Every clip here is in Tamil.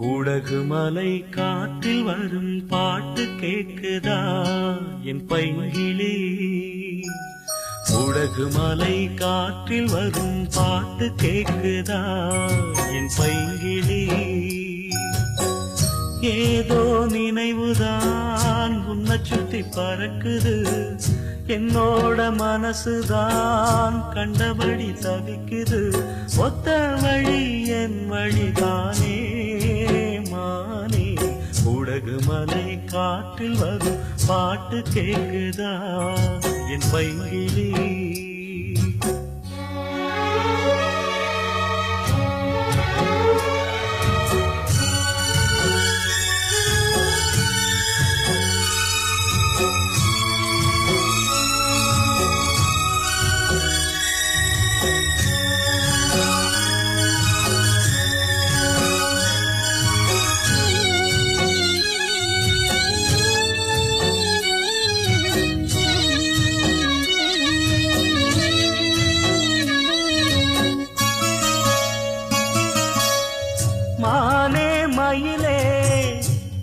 குடகு மலை காற்றில் வரும் பாட்டு கேக்குதா என் பைங்கிளி. குடகு மலை காற்றில் வரும் பாட்டு கேக்குதா என் பைங்கிளி. ஏதோ நினைவுதான் உன்னை சுத்தி பறக்குது, என்னோட மனசுதான் கண்டபடி தவிக்குது. ஒத்த வழி என் வழிதானே மானே. குடகு மலை காற்றில் வரும் பாட்டு கேக்குதா என் பைங்கிளி. மானே மயிலே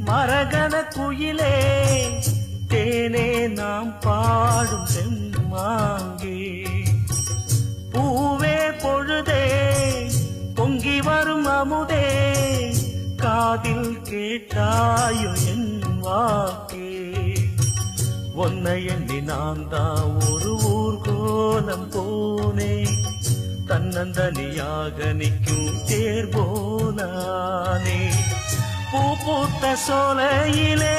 மரகத குயிலே, தேனே நாம் பாடும் செம்மாங்கே. பூவே பொழுதே பொங்கி வரும் அமுதே, காதில் கேட்டாயோ என் வாக்கே. ஒன்னை எண்ணி நான் தான் ஒரு ஊர்கோலம் போனே, தன்னந்தனியாக நிற்கும் தேர்போனானே. பூ பூத்த சோலையிலே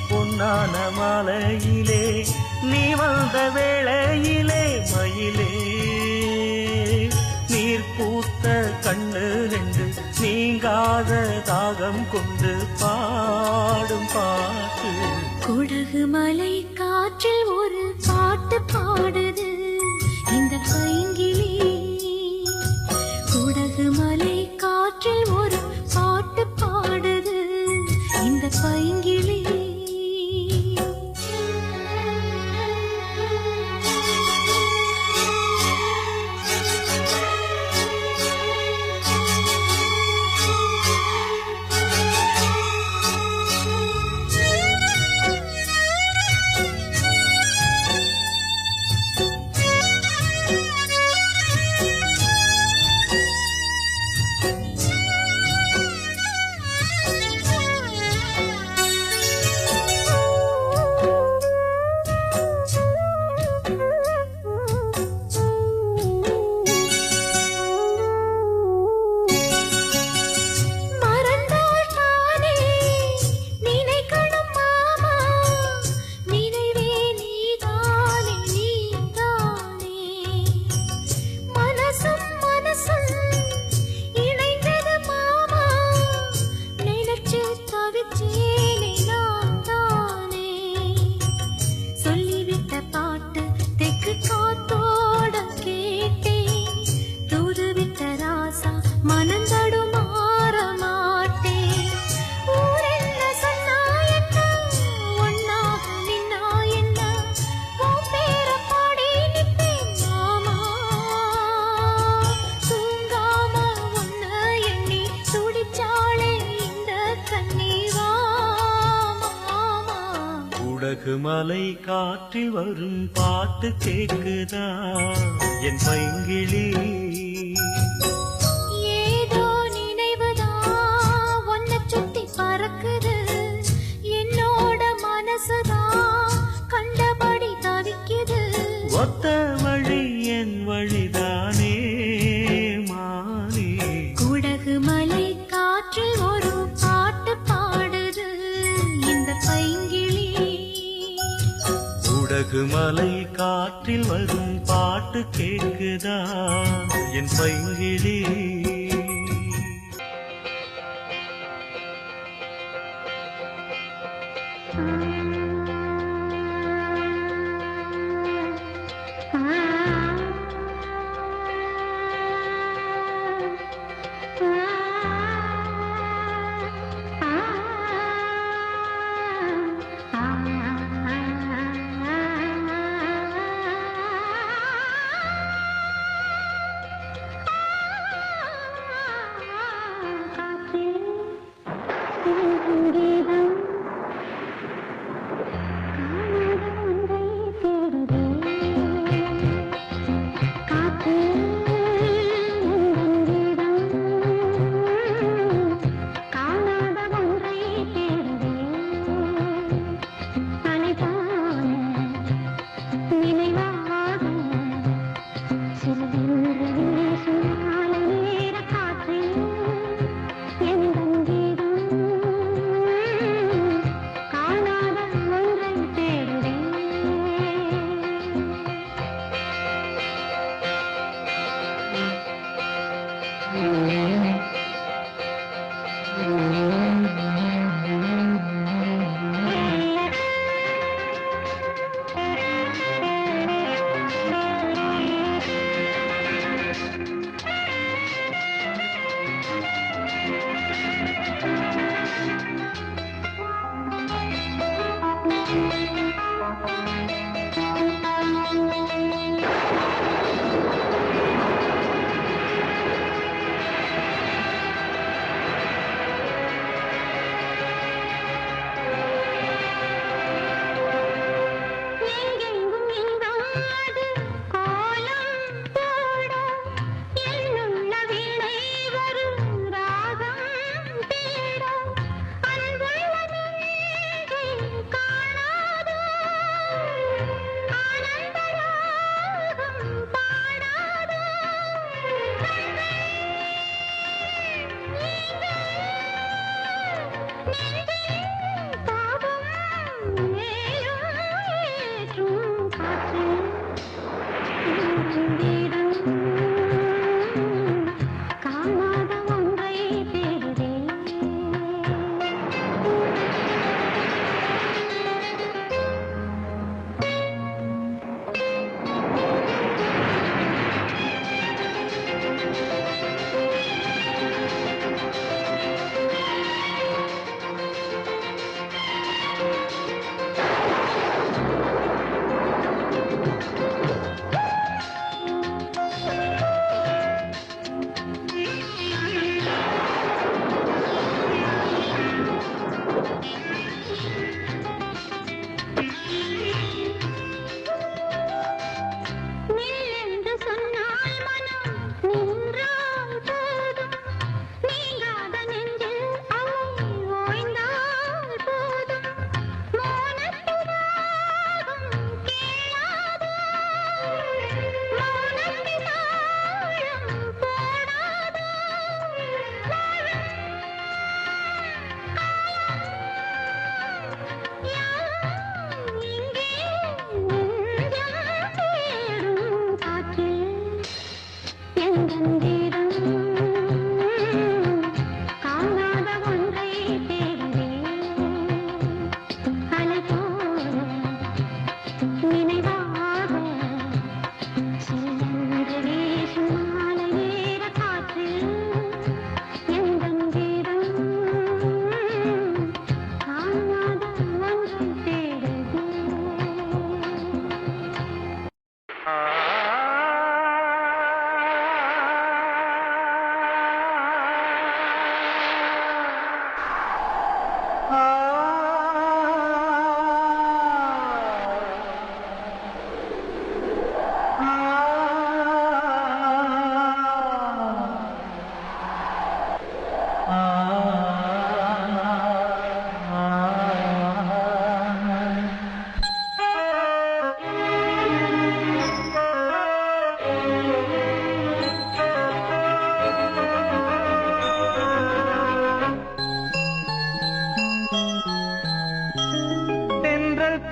பொன்னான மாலையிலே, நீ வந்த வேளையிலே மயிலே. நீர் பூத்த கண்ணு ரெண்டு நீங்காத தாகம் கொண்டு பாடும் பாட்டு. குடகு மலை காற்றில் ஒரு பாட்டு பாடுது இந்த பைங்கிளி. குடகு மலை காற்றில் ஒரு பாட்டு பாடுது இந்த பைங்கிளி. குடகு மலை காற்றில் வரும் பாட்டு கேக்குதா என் பைங்கிளி. ஏதோ நினைவுதான் உன்னை சுத்தி பறக்குது, என்னோட மனசுதான் கண்டபடி தவிக்குது. ஒத்த வழி என் வழிதானே மானே. குடகு மலை காற்றில் ஒரு பாட்டு பாடுது இந்த பைங்கிளி. குடகு மலை காற்றில் வரும் பாட்டு கேக்குதா என் பைங்கிளி.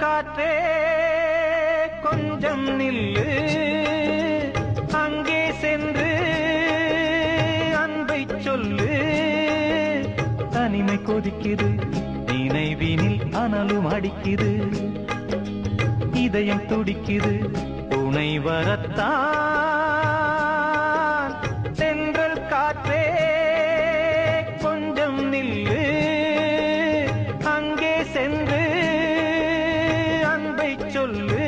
காற்றே கொஞ்சம் நில்லு, அங்கே சென்று அன்பை சொல்லு. தனிமை கொதிக்குது, நினைவினில் அனலும் அடிக்குது, இதயம் துடிக்குது துணை வரத்தான். தென்றல் காற்றே கொஞ்சம் நில்லு, அங்கே சென்று அன்பை சொல்லு.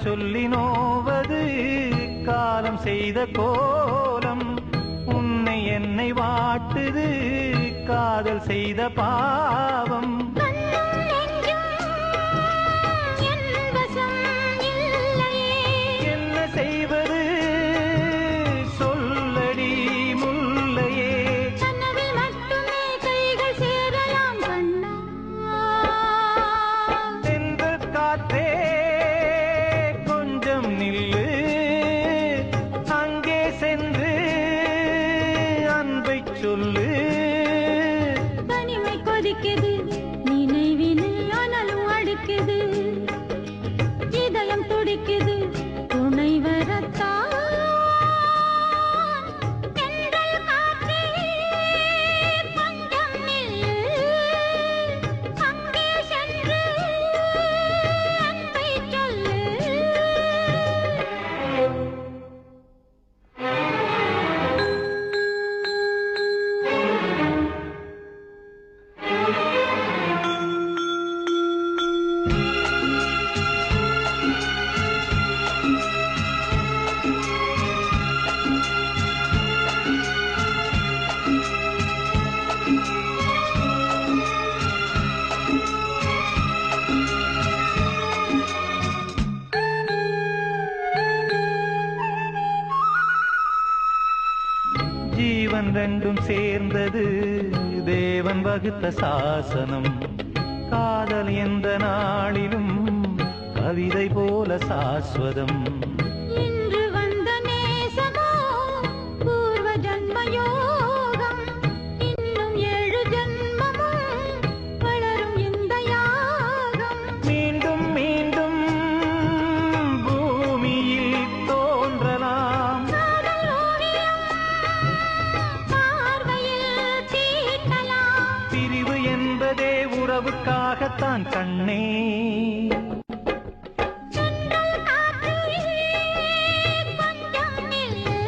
சொல்லி நோவது காலம் செய்த கோலம், உன்னை என்னை வாட்டுது காதல் செய்த பாவம். என்ன செய்வது சொல்லடி முல்லையே, தென்றல் காற்றே நில்லு, அங்கே சென்று அன்பை சொல்லு. தனிமை கொதிக்குது, நினைவினில் அனலும் அடிக்குது, இதயம் துடிக்குது துணை வரத்தான். ஜீவன் ரெண்டும் சேர்ந்தது தேவன் வகுத்த சாசனம். காதல் எந்த நாளிலும் கவிதை போல சாஸ்வதம். இன்று வந்த நேசமோ பூர்வ ஜன்ம யோகம். இன்னும் 7 ஜன்மமும் வளரும் இந்த யாகம். மீண்டும் மீண்டும் பூமியில் தோன்றலாம். காதல் ஓவியம் பார்வையில் தீட்டலாம். பிரிவு என்பதே உறவுக்காகத்தான் கண்ணே. தென்றல் காற்றே கொஞ்சம் நில்லு.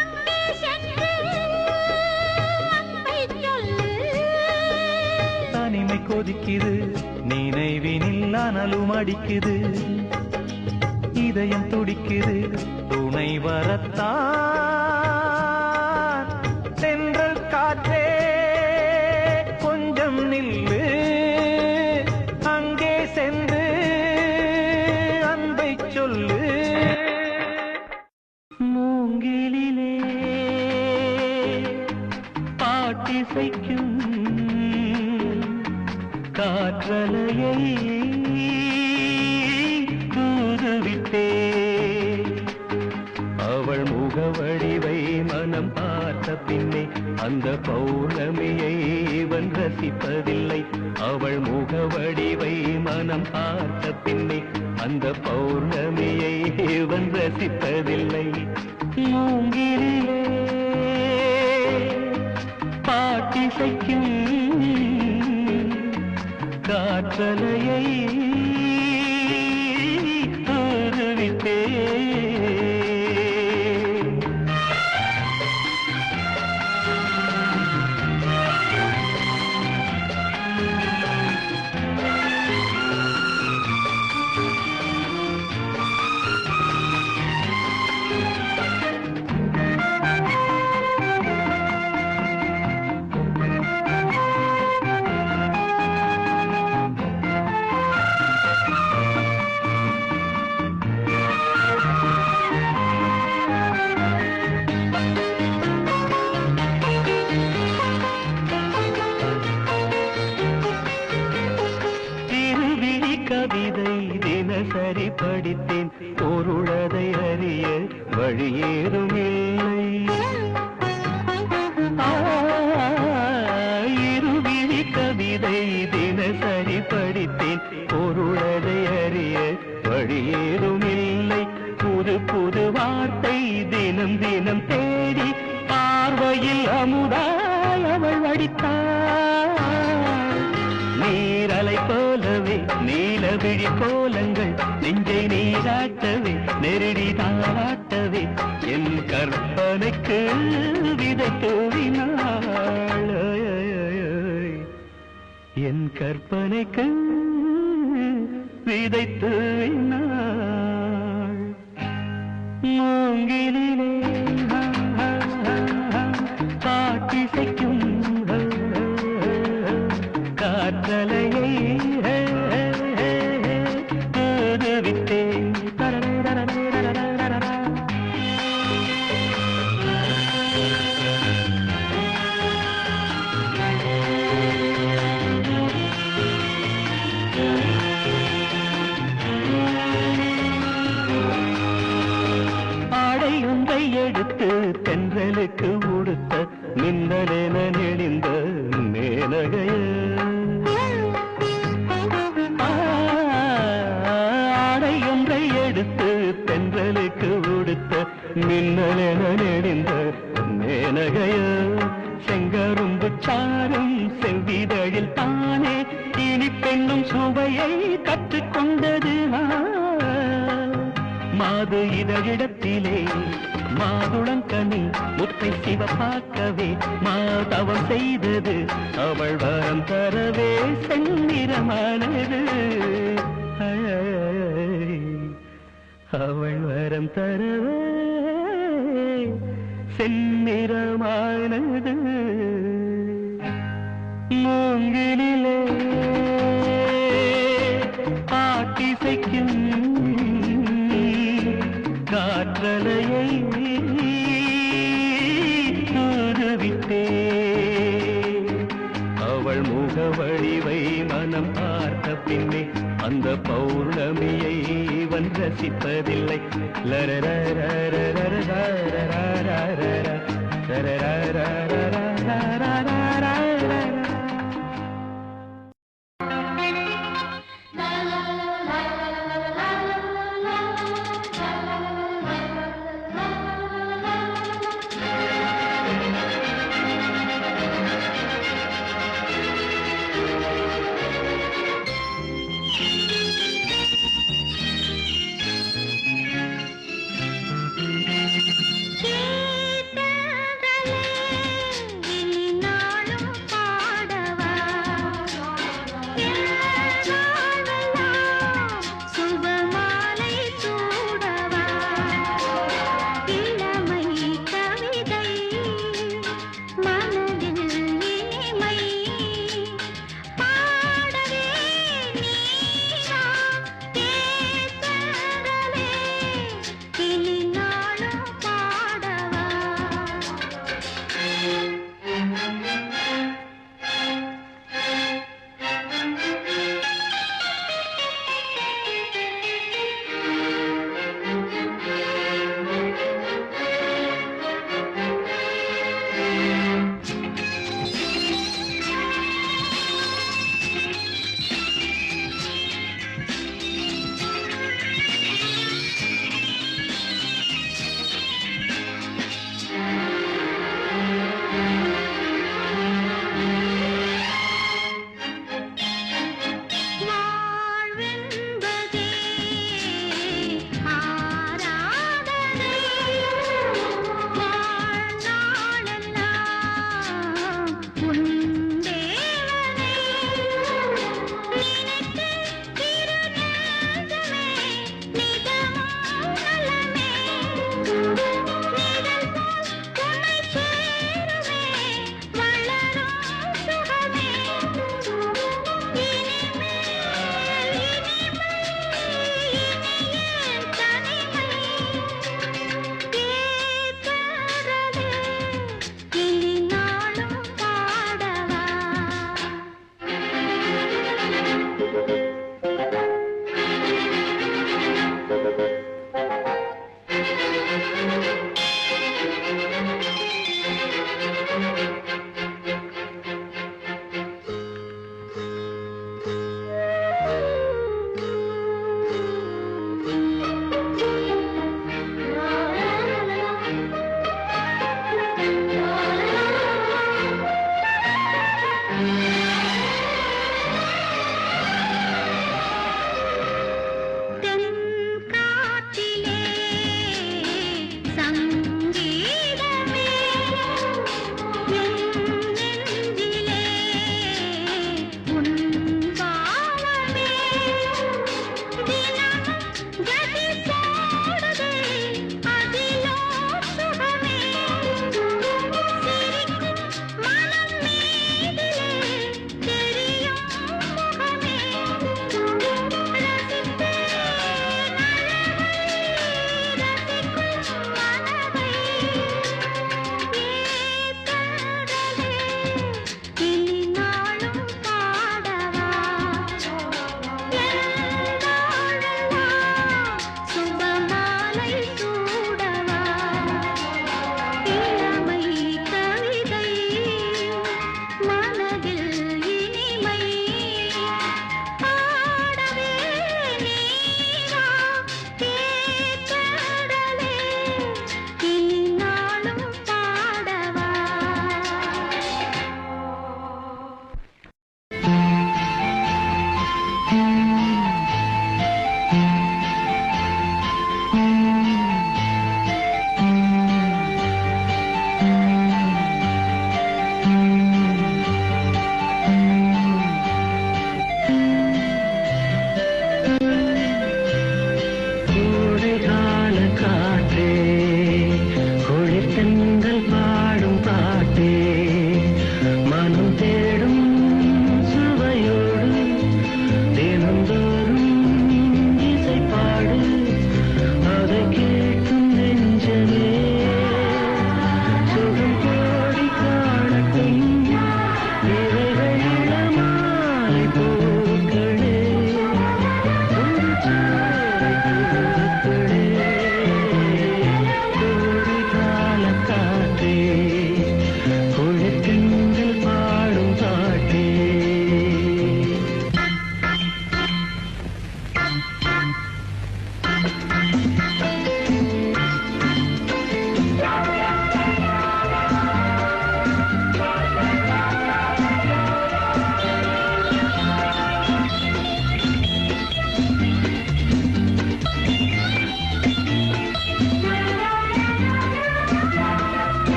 அங்கே சென்று அன்பை சொல்லு. தனிமை கொதிக்குது நினைவினில் அனலும் அடிக்குது. இதயம் துடிக்குது துணை வரத்தான். தென்றல் காற்றே கொஞ்சம் நில்லு. அங்கே சென்று அன்பை சொல்லு. மூங்கிலிலே பாட்டிசைக்கும் காற்றலையை தூதுவிட்டே. அவள் முகவடிவை மனம் பார்த்த பின்னே அந்த பௌர்ணமியை இவன் ரசிப்பதில்லை. அவள் முகவடிவை மனம் பார்த்த பின்னே அந்த பௌர்ணமியை இவன் ரசிப்பதில்லை. மூங்கிலே பாட்டிசைக்கும் காற்றலையை தூதுவிட்டே. கவிதை தினசரி படித்தேன் பொருளதை அறிய வழியேதும் இல்லை. இருவிழி கவிதை தினசரி படித்தேன் பொருளதை அறிய வழியேதும் இல்லை. புது புது வார்த்தை தினம் தினம் தேடி பார்வையில் அமுதாய் அவள் வடித்தாள். நீரலை போலவே நீலவிழி கோலங்கள் நெஞ்சை நீராட்டவே நெருடி தாராட்டவே என் கற்பனைக்கு விதை தூவினாள். என் கற்பனைக்கு விதை தூவினாள். மூங்கிலே பாட்டிசைக்கும் காற்றலையை தூதுவிட்டேன். ஆடை ஒன்றை எடுத்து தென்றலுக்கு உடுத்த மின்னலென நெளிந்த மேனகைய. ஆடை ஒன்றை எடுத்து தென்றலுக்கு உடுத்த மின்னலென நெளிந்த மேனகைய. செங்கரும்பு சாரும் செவ்விதழில் தானே இனி பெண்ணும் சுவையை கற்றுக்கொண்டது. மாது இதழிடத்திலே மாதுளங்கனி முத்தை சிவப்பாக்கவே மாதவம் செய்தது. அவள் வரம் தரவே செந்நிறமானது. அவள் வரம் தரவே செந்நிறமானது. மூங்கிலே பாட்டிசைக்கும் காற்றலையை பின்னே அந்த பௌர்ணமியை இவன் ரசிப்பதில்லை. கேட்டதலே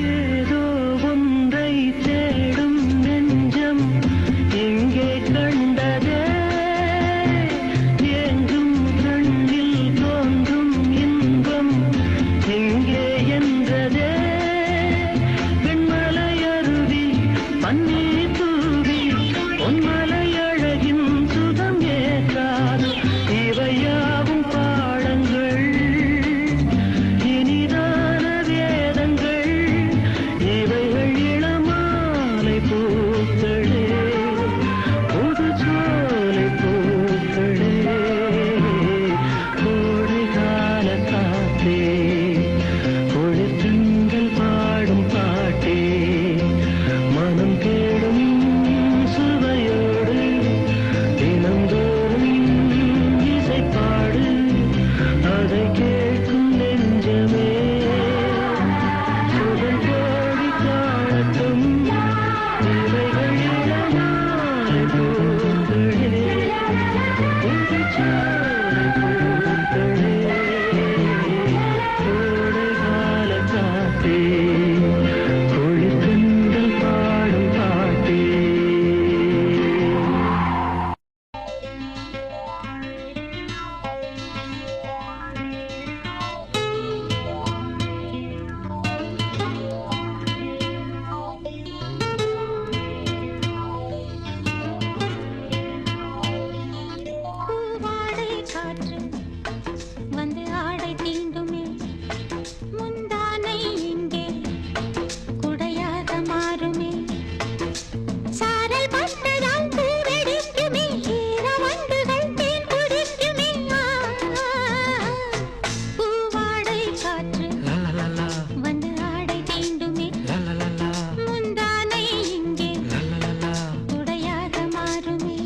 ஏதோ ஒன்றை தேடும் நெஞ்சம் எங்கே கண்டதே என்றும் கண்ணில் தோன்றும் இன்பம் எங்கே என்றதே பெண்மலை அருவி பன்னீர் தூவி பொன்மலை அழகின் சுகம் ஏற்றாது இவையாவும் பாடங்கள் இனிதான வேதங்கள் இவைகள் இளமாலை பூக்களே புது சோலை பூக்களே கோடை கால காற்றே குளிர்த்திங்கள் பாடும் பாட்டே மனம் தேடும் சுவையோடு தினந்தோறும் இசைப்பாடு அதை கேட்கும் நெஞ்சமே சுகம் கோடி காணட்டும் இவைகள் இளமாலை பூக்களே புது சோலை பூக்களே கோடை கால காற்றே குளிர்த்திங்கள் பாடும் பாட்டே பூவாடை காற்று வந்து ஆடை தீண்டுமே முந்தானை இங்கே குடையாக மாறுமே சாரல் பட்டதால் பூவெடிக்குமே ஈரவண்டுகள் தேன் குடிக்குமே பூவாடை காற்று வந்து ஆடை தீண்டுமே முந்தானை இங்கே குடையாக மாறுமே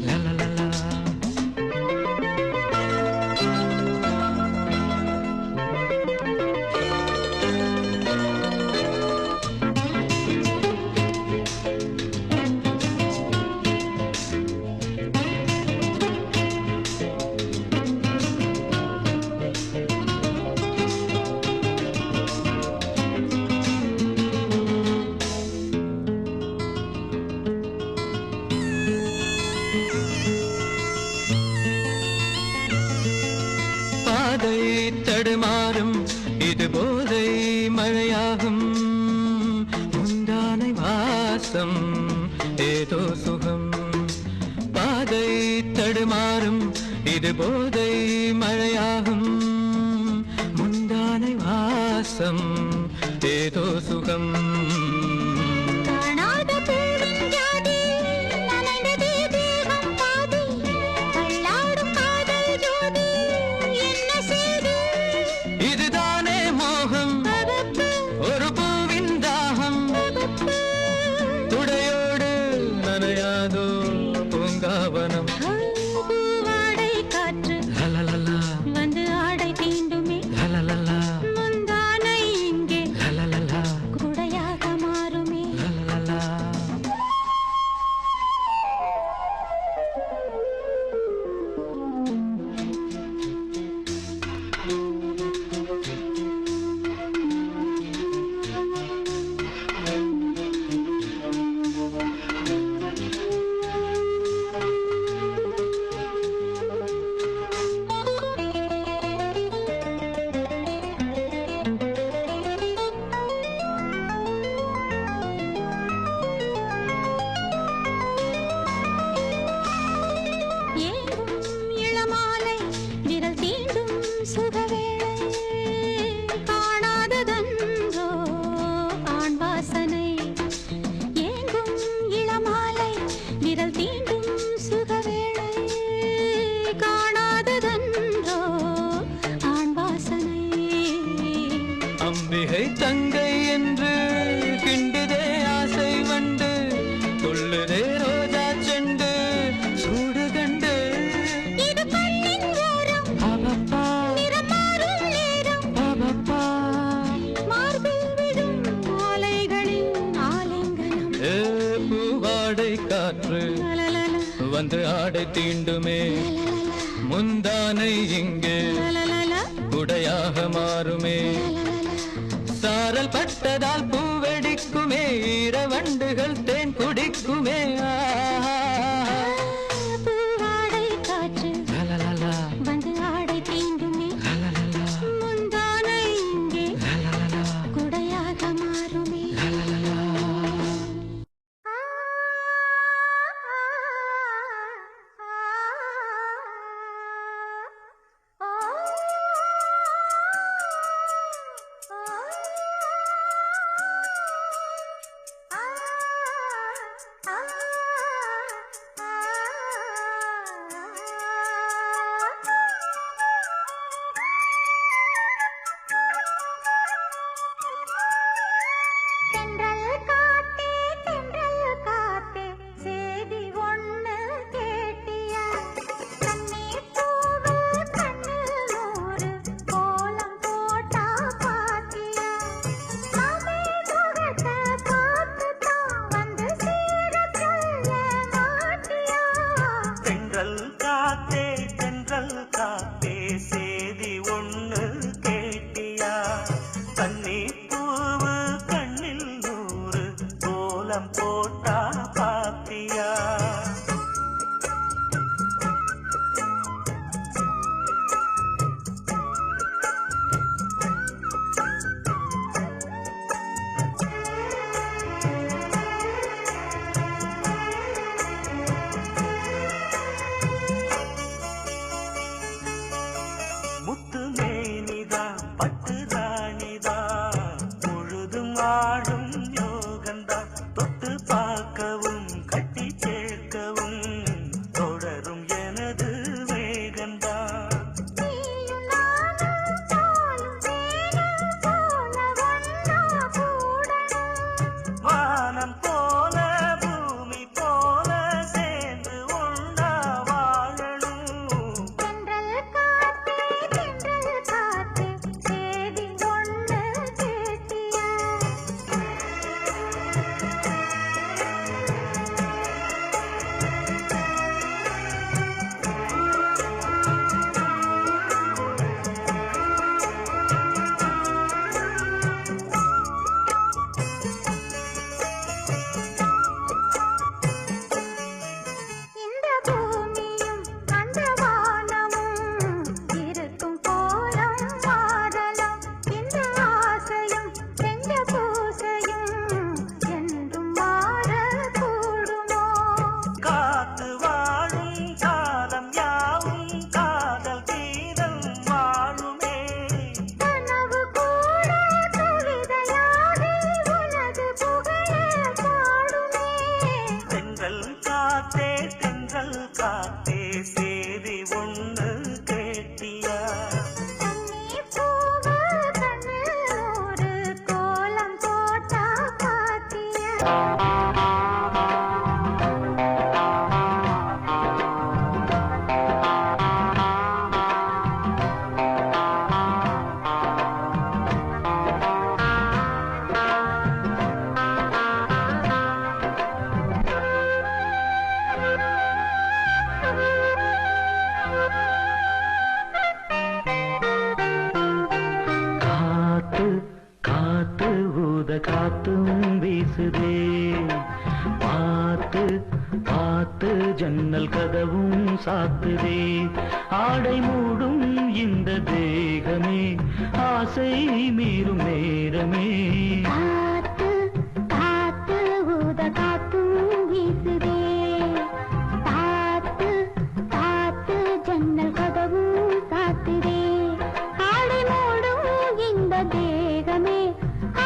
பாதை தடுமாறும் இது போதை மழையாகும் முந்தானை வாசம் ஏதோ சுகம் பாதை தடுமாறும் இது போதை மழையாகும் முந்தானை வாசம் ஏதோ சுகம் காணாத பூவின் ஜாதி நனைந்ததே தேகம் பாதி தள்ளாடும் காதல் ஜோதி என்ன செய்து இதுதானே மோகம் ஒரு பூவின் தாகம் துடையோடு நனையாதோ பூங்காவனம் பூவாடை காற்று அம்பிகை தங்கை என்று கிண்டுதே ஆசை வண்டு கொள்ளுதே ரோஜா செண்டு சூடு கண்டு இது கண்ணின் ஓரம் பாபப்பா நிறமாறும் நேரம் பாபப்பா மார்பில் விடும் மாலைகளின் ஆலிங்கனம் ஏ பூவாடை காற்று லலலல, வந்து ஆடை தீண்டுமே முந்தானை இங்கே லலலல, உடையாக மாறுமே சாரல் பட்டதால் பூவெடிக்குமே ஈரவண்டுகள் தேன் குடிக்குமே பூவாடை காற்று லலலலா, வந்து ஆடை தீண்டுமே லலலலா, முந்தானை இங்கே லலலலா, குடையாக மாறுமே லலலலா. தென்றல் காத்தே சேதி ஒண்ணு கேட்டியா கண்ணீர் பூவு கண்ணில் நூறு கோலம் போட்டா பாத்தியா மாமே முகத்தை பார்த்துதான் வந்து சீர சொல்ல மாட்டியா தென்றல் காத்தே சேதி ஒண்ணு கேட்டியா கண்ணி பூவு கண்ணில் நூறு கோலம் போட்டா பாத்தியா முத்து மேனிதா பட்டு ராணிதா முழுதும் ஆடும் யோகந்தா தொட்டு பார்க்கவும் கட்டி சேர்க்கவும் தொடரும் எனது வேகந்தா நீயும் நானும் போலும் வேணும் போல ஒன்னா கூடணும் வானம் போல பூமி போல சேர்ந்து ஒன்னா வாழணும் தென்றல் காத்தே சேதி ஒண்ணு கேட்டியா இந்த பூமியும் அந்த வானமும் இருக்கும் கோலம் மாறலாம் இந்த ஆசையும் செஞ்ச பூசையும் என்றும் மாறக்கூடுமோ காத்து வாழும் காலம் யாவும் காதல் தீரம் வாழுமே கனவு கூட கவிதையாகி உனது புகழ பாடுமே தென்றல் காத்தே சேதி ஒண்ணு கேட்டியா கண்ணீர் பூவு கண்ணில் நூறு கோலம் போட்டா பாத்தியா காத்து காத்து ஊத காத்தும் வீசுதே பார்த்து பார்த்து ஜன்னல் கதவும் சாத்துதே ஆடை மூடும் இந்த தேகமே ஆசை மீறும் நேரமே காத்து காத்து ஊத காத்தும் வீசுதே காத்து காத்து ஜன்னல் கதவும் சாத்துதே ஆடை மூடும் இந்த தேகமே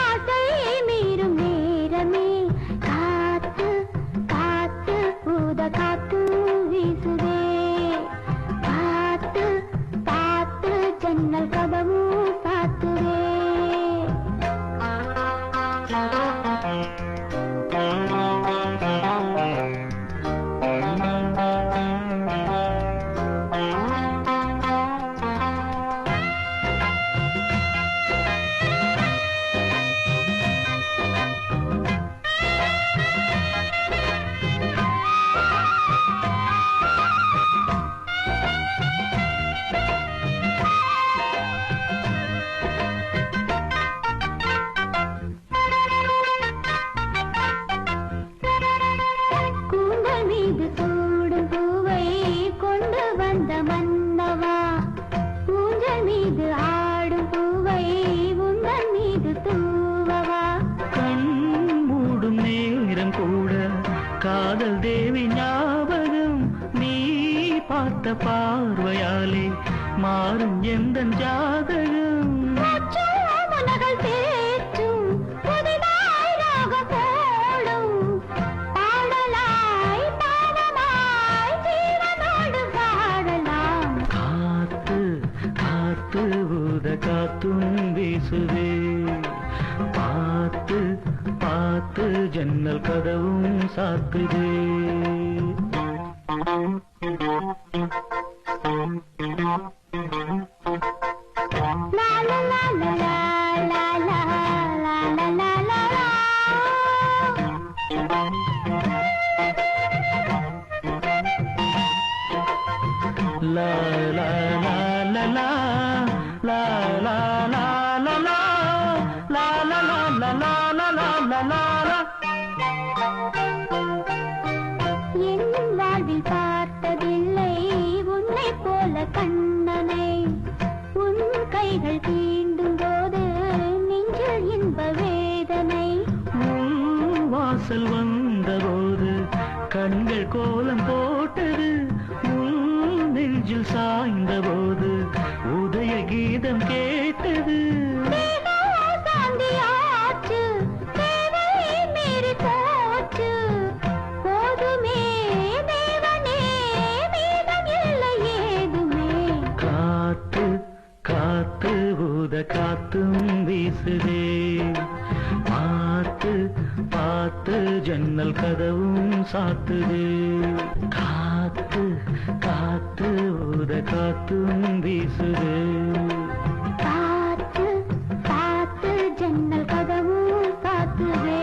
ஆசை மீறும் நேரமே காத்து காத்து ஊத காத்தும் வீசுதே காத்து காத்து ஜன்னல் கதவும் சாத்துதே மீது ஆடும் பூவை உந்தன் மீது தூவவா கண் மூடும் நேரம் கூட காதல் தேவி ஞாபகம் நீ பார்த்த பார்வையாலே மாறும் எந்தன் ஜாதகம் மனகள் தேற்றும் புதிதாய் ராகம் போடும் பாடலாய் பாவமாய் ஜீவனோடு வாழலாம் காத்து காத்து ஊத காத்தும் வீசுதே பார்த்து பார்த்து ஜன்னல் கதவும் சாத்துதே லா லா லா லா லா லா லா லா லா லா லா. லா லா லா லா லா லா லா லா லா லா லா லா லா லா லா லா லா லா லா. என் வாழ்வில் பார்த்ததில்லை உன்னை போல கண்ணனை உன் கைகள் தீண்டும் போது நெஞ்சில் இன்ப வேதனை உன் வாசல் வந்தபோது கண்கள் கோலம் போட்டது உன் நெஞ்சில் சாய்ந்த போது உதய கீதம் கேட்டது சாந்தியாச்சு தேவை மீறி போச்சு போதுமே தேவனே மீதம் இல்லை ஏதுமே காத்து காத்து ஊத காத்தும் வீசுதே பார்த்து பார்த்து ஜன்னல் கதவும் சாத்துதே காத்து காத்து ஊத காத்தும் வீசுதே பார்த்து பார்த்து ஜன்னல் கதவும் சாத்துதே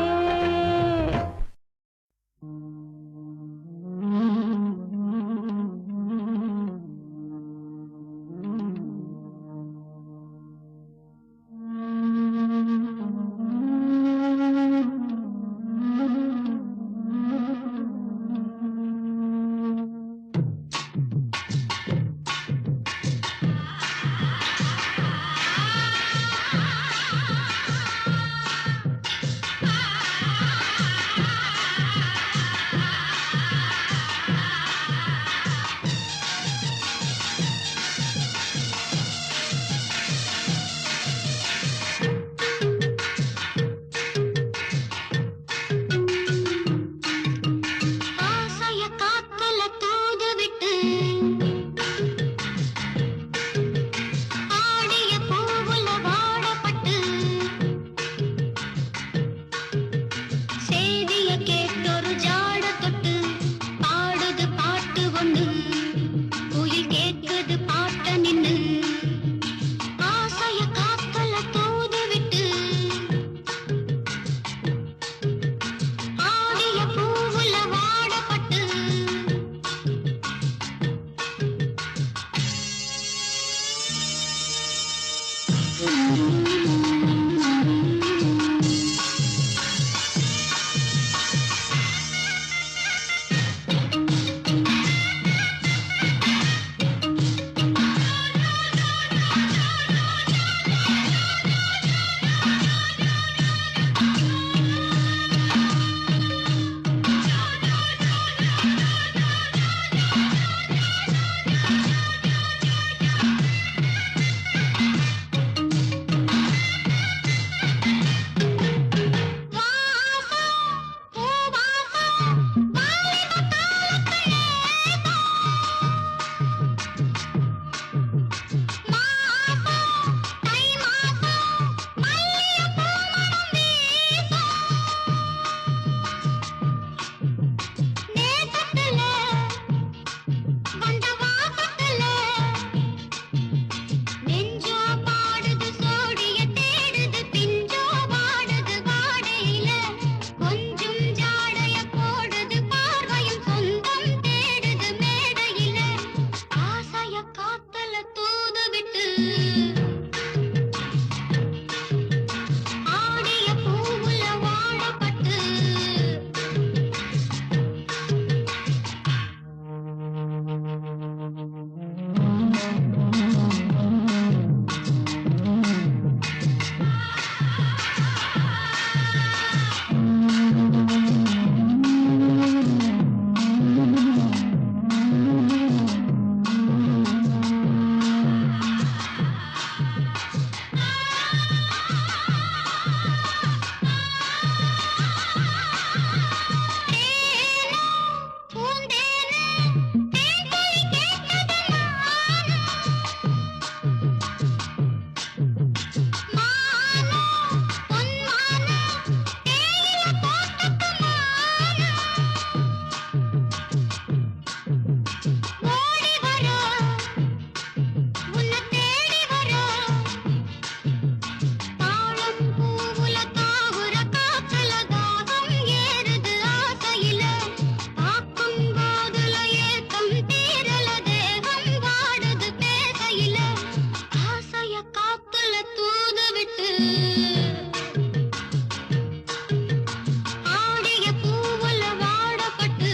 ஆடிய பூவுல வாடப்பட்டு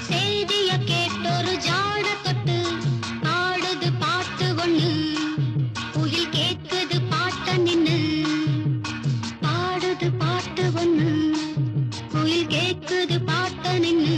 செய்திய கேட்டொரு ஜாடக்கட்டு பாடுது பாட்டு ஒண்ணு குயில் கேக்குது பாட்ட நின்னு பாடுது பாட்டு ஒண்ணு குயில் கேக்குது பாட்ட நின்னு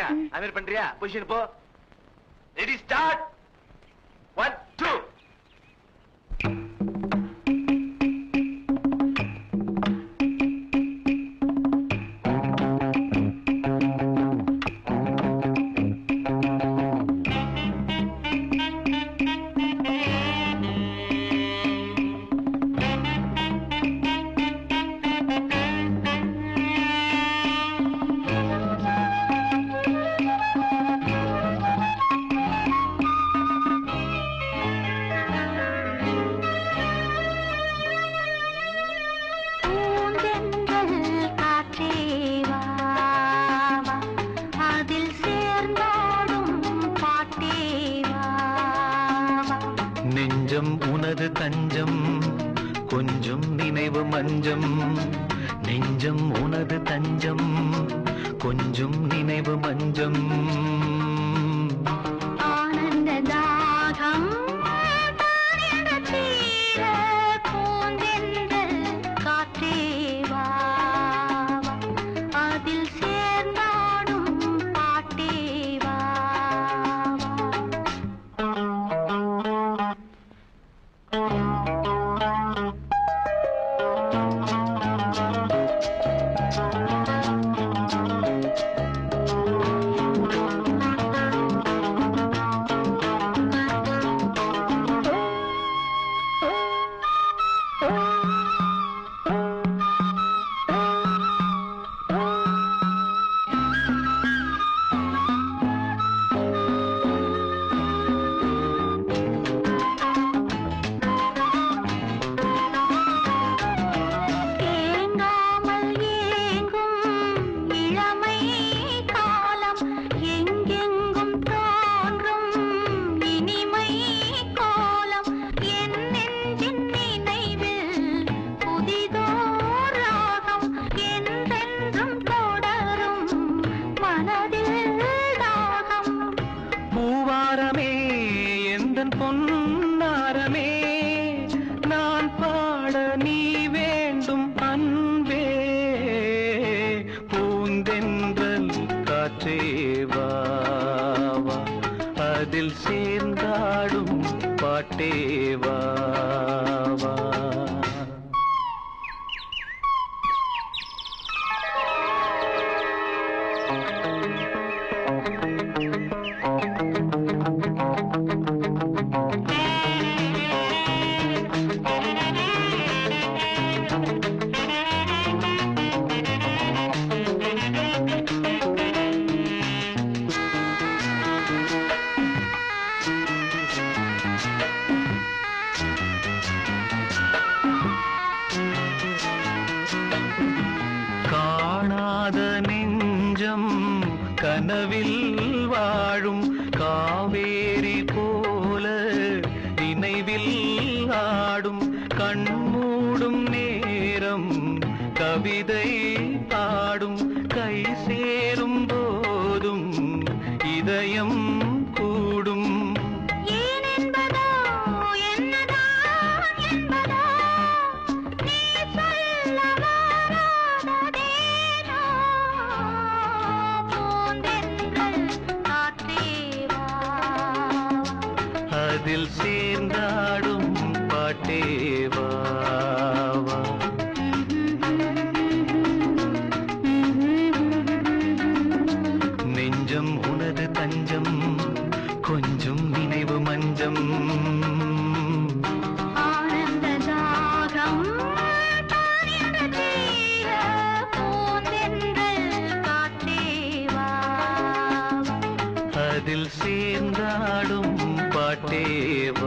பண்றியா அமீர் பண்றியா பொசிஷன் போ ரெடி ஸ்டார்ட் 1 2 நெஞ்சம் உனது தஞ்சம் கொஞ்சம் நினைவு மஞ்சம் நெஞ்சம் உனது தஞ்சம் கொஞ்சம் நினைவு மஞ்சம் ஆனந்த தாகம் தீர பூந்தென்றல் காற்றே வா அதில் சேர்ந்தாடும் பாட்டே வா பூவாரமே எந்தன் பொன்னாரமே நான் பாட நீ வேண்டும் அன்பே பூந்தென்றல் காற்றே வா அதில் சேர்ந்தாடும் பாட்டே வா காணாத நெஞ்சம் கனவில் வாழும் காவேரி போல நினைவில் ஆடும் கண்மூடும் நேரம் கவிதை பாடும் கை சேரும் போதும் இதயம் கூடும் அதில் சேர்ந்தாடும் பாட்டே வா நெஞ்சம் உனது தஞ்சம் கொஞ்சம் நினைவு மஞ்சம் ஆனந்த தாகம் தீர பூந்தென்றல் காற்றே வா அதில் சேர்ந்தாடும் பாட்டே வா